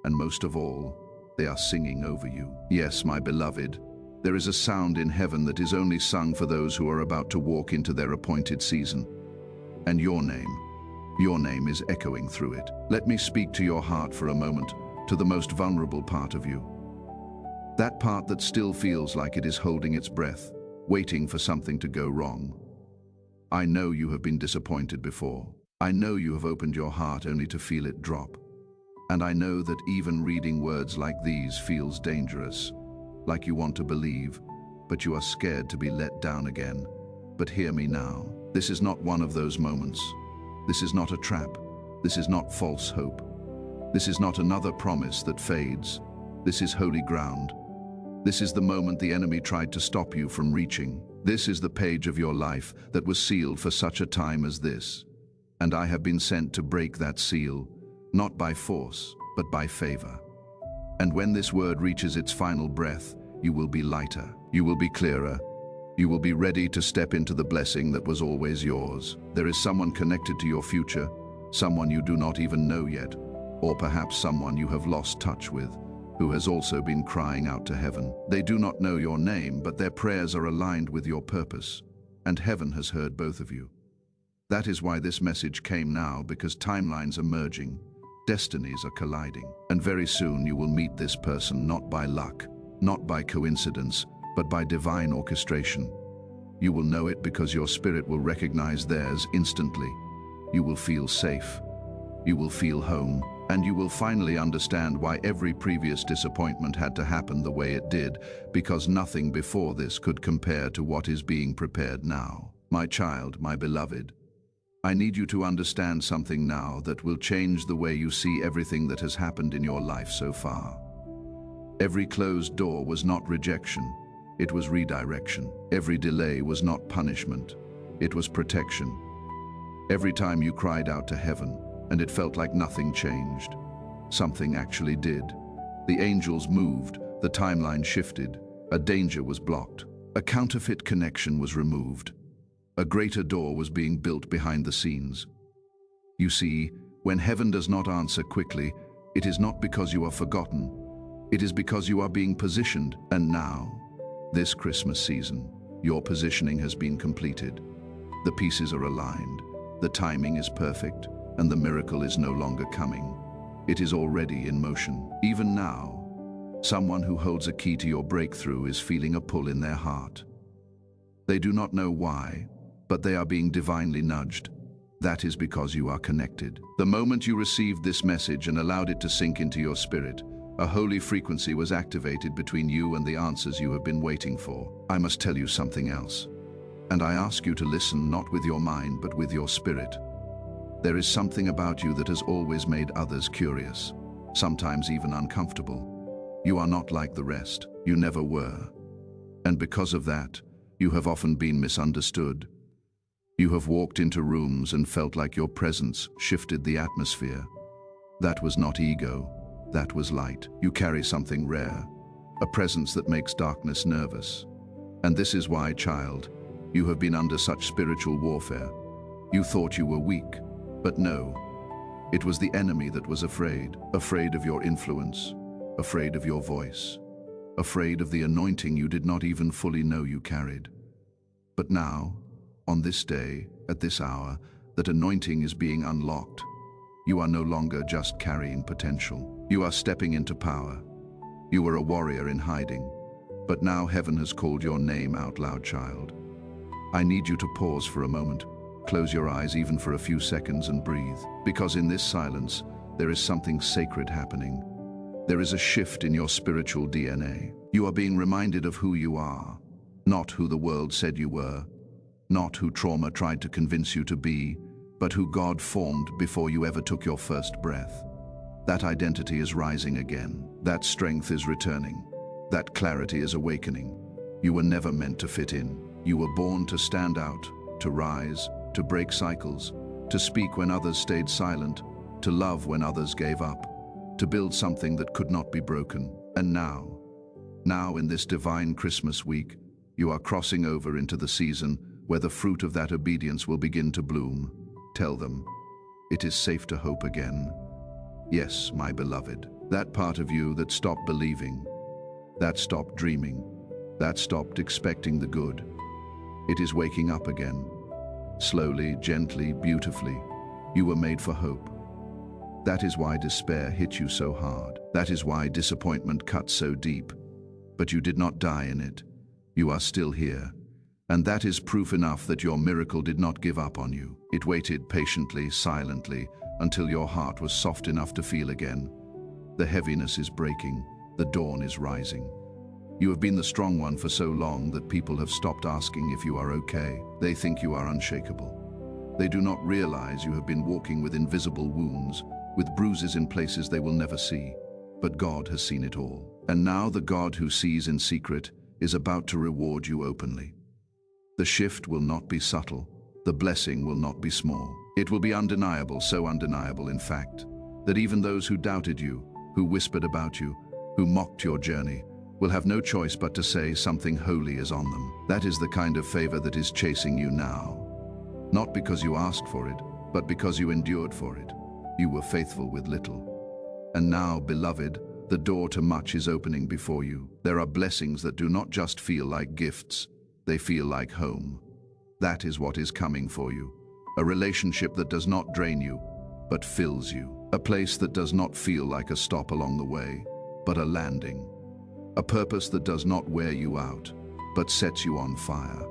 Speaker 1: and most of all, they are singing over you. Yes, my beloved, there is a sound in heaven that is only sung for those who are about to walk into their appointed season. And your name is echoing through it. Let me speak to your heart for a moment, to the most vulnerable part of you. That part that still feels like it is holding its breath, waiting for something to go wrong. I know you have been disappointed before. I know you have opened your heart only to feel it drop. And I know that even reading words like these feels dangerous, like you want to believe, but you are scared to be let down again. But hear me now. This is not one of those moments. This is not a trap. This is not false hope. This is not another promise that fades. This is holy ground. This is the moment the enemy tried to stop you from reaching. This is the page of your life that was sealed for such a time as this. And I have been sent to break that seal, not by force, but by favor. And when this word reaches its final breath, you will be lighter, you will be clearer, you will be ready to step into the blessing that was always yours. There is someone connected to your future, someone you do not even know yet, or perhaps someone you have lost touch with, who has also been crying out to heaven. They do not know your name, but their prayers are aligned with your purpose, and heaven has heard both of you. That is why this message came now, because timelines are merging, destinies are colliding, and very soon you will meet this person not by luck, not by coincidence, but by divine orchestration. You will know it because your spirit will recognize theirs instantly. You will feel safe. You will feel home, and you will finally understand why every previous disappointment had to happen the way it did, because nothing before this could compare to what is being prepared now. My child, my beloved, I need you to understand something now that will change the way you see everything that has happened in your life so far. Every closed door was not rejection, it was redirection. Every delay was not punishment, it was protection. Every time you cried out to heaven, and it felt like nothing changed, something actually did. The angels moved, the timeline shifted, a danger was blocked, a counterfeit connection was removed. A greater door was being built behind the scenes. You see, when heaven does not answer quickly, it is not because you are forgotten. It is because you are being positioned. And now, this Christmas season, your positioning has been completed. The pieces are aligned, the timing is perfect, and the miracle is no longer coming. It is already in motion. Even now, someone who holds a key to your breakthrough is feeling a pull in their heart. They do not know why, but they are being divinely nudged. That is because you are connected. The moment you received this message and allowed it to sink into your spirit, a holy frequency was activated between you and the answers you have been waiting for. I must tell you something else, and I ask you to listen not with your mind but with your spirit. There is something about you that has always made others curious, sometimes even uncomfortable. You are not like the rest. You never were. And because of that, you have often been misunderstood. You have walked into rooms and felt like your presence shifted the atmosphere. That was not ego, that was light. You carry something rare, a presence that makes darkness nervous. And this is why, child, you have been under such spiritual warfare. You thought you were weak, but no. It was the enemy that was afraid of your influence, afraid of your voice, afraid of the anointing you did not even fully know you carried. But now, on this day, at this hour, that anointing is being unlocked. You are no longer just carrying potential. You are stepping into power. You were a warrior in hiding, but now heaven has called your name out loud, child. I need you to pause for a moment. Close your eyes even for a few seconds and breathe, because in this silence, there is something sacred happening. There is a shift in your spiritual DNA. You are being reminded of who you are, not who the world said you were, not who trauma tried to convince you to be, but who God formed before you ever took your first breath. That identity is rising again. That strength is returning. That clarity is awakening. You were never meant to fit in. You were born to stand out, to rise, to break cycles, to speak when others stayed silent, to love when others gave up, to build something that could not be broken. And now in this divine Christmas week, you are crossing over into the season where the fruit of that obedience will begin to bloom. Tell them, it is safe to hope again. Yes, my beloved, that part of you that stopped believing, that stopped dreaming, that stopped expecting the good, it is waking up again. Slowly, gently, beautifully, you were made for hope. That is why despair hit you so hard. That is why disappointment cut so deep. But you did not die in it. You are still here. And that is proof enough that your miracle did not give up on you. It waited patiently, silently, until your heart was soft enough to feel again. The heaviness is breaking, the dawn is rising. You have been the strong one for so long that people have stopped asking if you are okay. They think you are unshakable. They do not realize you have been walking with invisible wounds, with bruises in places they will never see. But God has seen it all. And now the God who sees in secret is about to reward you openly. The shift will not be subtle. The blessing will not be small. It will be undeniable, so undeniable, in fact, that even those who doubted you, who whispered about you, who mocked your journey, will have no choice but to say something holy is on them. That is the kind of favor that is chasing you now. Not because you asked for it, but because you endured for it. You were faithful with little. And now, beloved, The door to much is opening before you. There are blessings that do not just feel like gifts, they feel like home. That is what is coming for you. A relationship that does not drain you, but fills you. A place that does not feel like a stop along the way, but a landing. A purpose that does not wear you out, but sets you on fire.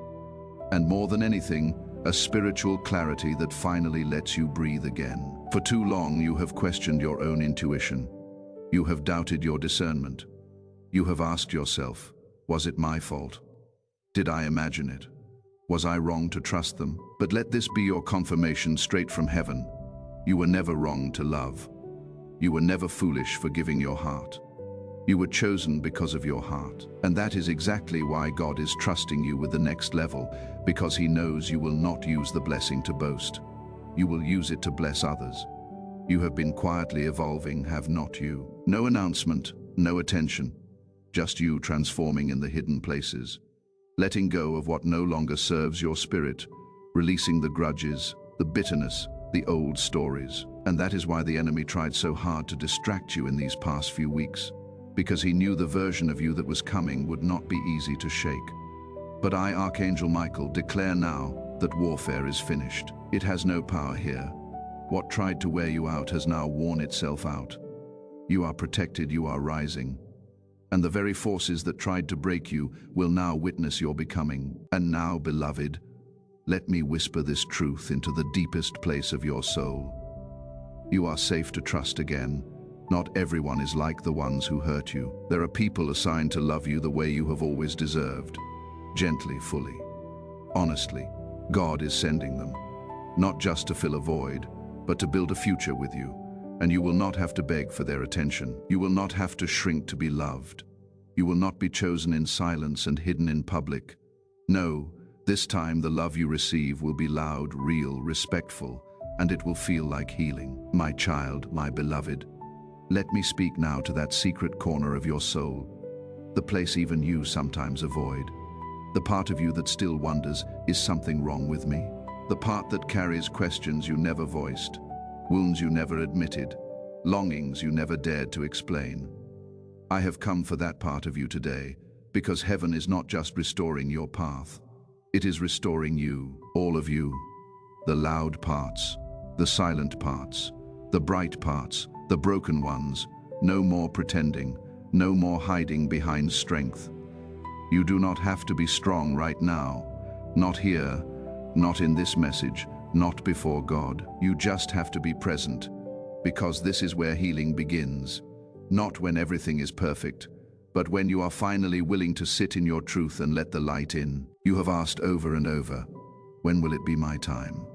Speaker 1: And more than anything, a spiritual clarity that finally lets you breathe again. For too long, you have questioned your own intuition. You have doubted your discernment. You have asked yourself, was it my fault? Did I imagine it? Was I wrong to trust them? But let this be your confirmation straight from heaven. You were never wrong to love. You were never foolish for giving your heart. You were chosen because of your heart. And that is exactly why God is trusting you with the next level, because He knows you will not use the blessing to boast. You will use it to bless others. You have been quietly evolving, have not you? No announcement, no attention, just you transforming in the hidden places, letting go of what no longer serves your spirit, releasing the grudges, the bitterness, the old stories. And that is why the enemy tried so hard to distract you in these past few weeks, because he knew the version of you that was coming would not be easy to shake. But I, Archangel Michael, declare now that warfare is finished. It has no power here. What tried to wear you out has now worn itself out. You are protected, you are rising. And the very forces that tried to break you will now witness your becoming. And now, beloved, let me whisper this truth into the deepest place of your soul. You are safe to trust again. Not everyone is like the ones who hurt you. There are people assigned to love you the way you have always deserved. Gently, fully. Honestly, God is sending them. Not just to fill a void, but to build a future with you. And you will not have to beg for their attention. You will not have to shrink to be loved. You will not be chosen in silence and hidden in public. No, this time the love you receive will be loud, real, respectful, and it will feel like healing. My child, my beloved, let me speak now to that secret corner of your soul, the place even you sometimes avoid. The part of you that still wonders, is something wrong with me? The part that carries questions you never voiced, wounds you never admitted, longings you never dared to explain. I have come for that part of you today, because heaven is not just restoring your path. It is restoring you, all of you. The loud parts, the silent parts, the bright parts, the broken ones. No more pretending, no more hiding behind strength. You do not have to be strong right now, not here, not in this message, not before God. You just have to be present, because this is where healing begins. Not when everything is perfect, but when you are finally willing to sit in your truth and let the light in. You have asked over and over, when will it be my time?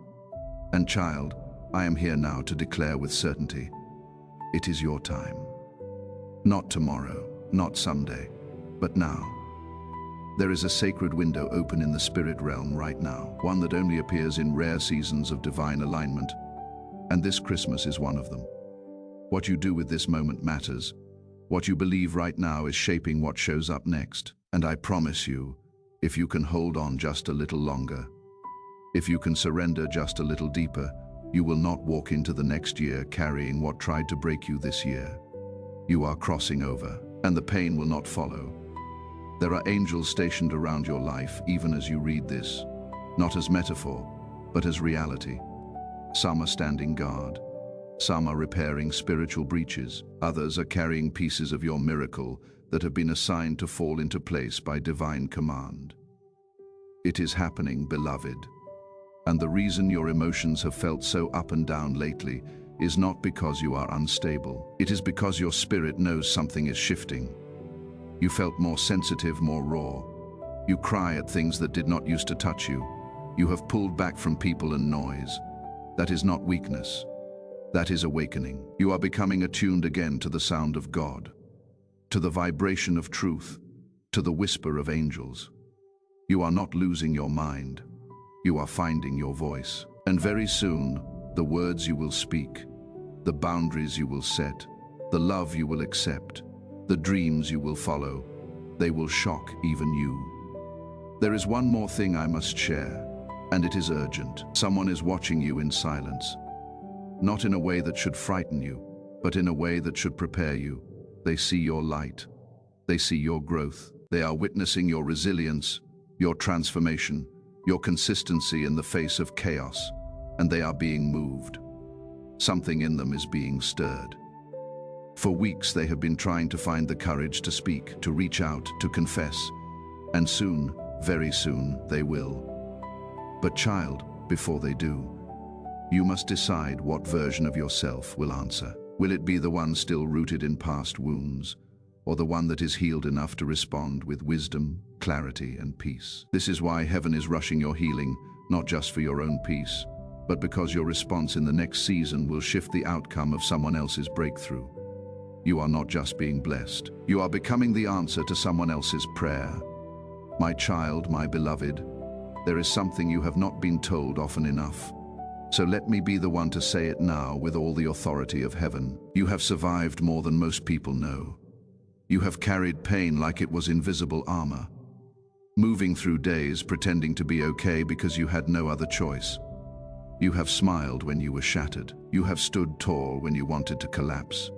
Speaker 1: And child, I am here now to declare with certainty, it is your time. Not tomorrow, not someday, but now. There is a sacred window open in the spirit realm right now, one that only appears in rare seasons of divine alignment, and this Christmas is one of them. What you do with this moment matters. What you believe right now is shaping what shows up next. And I promise you, if you can hold on just a little longer, if you can surrender just a little deeper, you will not walk into the next year carrying what tried to break you this year. You are crossing over, and the pain will not follow. There are angels stationed around your life, even as you read this, not as metaphor, but as reality. Some are standing guard. Some are repairing spiritual breaches. Others are carrying pieces of your miracle that have been assigned to fall into place by divine command. It is happening, beloved. And the reason your emotions have felt so up and down lately is not because you are unstable. It is because your spirit knows something is shifting. You felt more sensitive, more raw. You cry at things that did not used to touch you. You have pulled back from people and noise. That is not weakness. That is awakening. You are becoming attuned again to the sound of God, to the vibration of truth, to the whisper of angels. You are not losing your mind. You are finding your voice. And very soon, the words you will speak, the boundaries you will set, the love you will accept, the dreams you will follow, they will shock even you. There is one more thing I must share, and it is urgent. Someone is watching you in silence. Not in a way that should frighten you, but in a way that should prepare you. They see your light. They see your growth. They are witnessing your resilience, your transformation, your consistency in the face of chaos, and they are being moved. Something in them is being stirred. For weeks they have been trying to find the courage to speak, to reach out, to confess, and soon, very soon, they will. But child, before they do, you must decide what version of yourself will answer. Will it be the one still rooted in past wounds, or the one that is healed enough to respond with wisdom, clarity, and peace? This is why heaven is rushing your healing, not just for your own peace, but because your response in the next season will shift the outcome of someone else's breakthrough. You are not just being blessed. You are becoming the answer to someone else's prayer. My child, my beloved, there is something you have not been told often enough. So let me be the one to say it now with all the authority of heaven. You have survived more than most people know. You have carried pain like it was invisible armor, moving through days pretending to be okay because you had no other choice. You have smiled when you were shattered. You have stood tall when you wanted to collapse.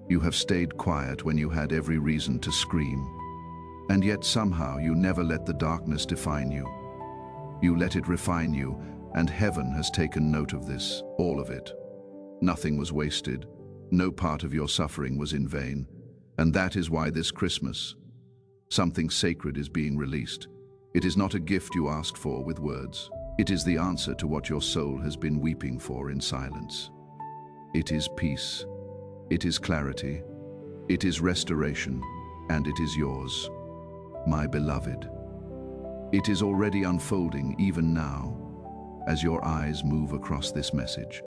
Speaker 1: You have stayed quiet when you had every reason to scream. And yet somehow you never let the darkness define you. You let it refine you, and heaven has taken note of this, all of it. Nothing was wasted. No part of your suffering was in vain. And that is why this Christmas, something sacred is being released. It is not a gift you asked for with words. It is the answer to what your soul has been weeping for in silence. It is peace. It is clarity. It is restoration. And it is yours, my beloved. It is already unfolding even now, as your eyes move across this message.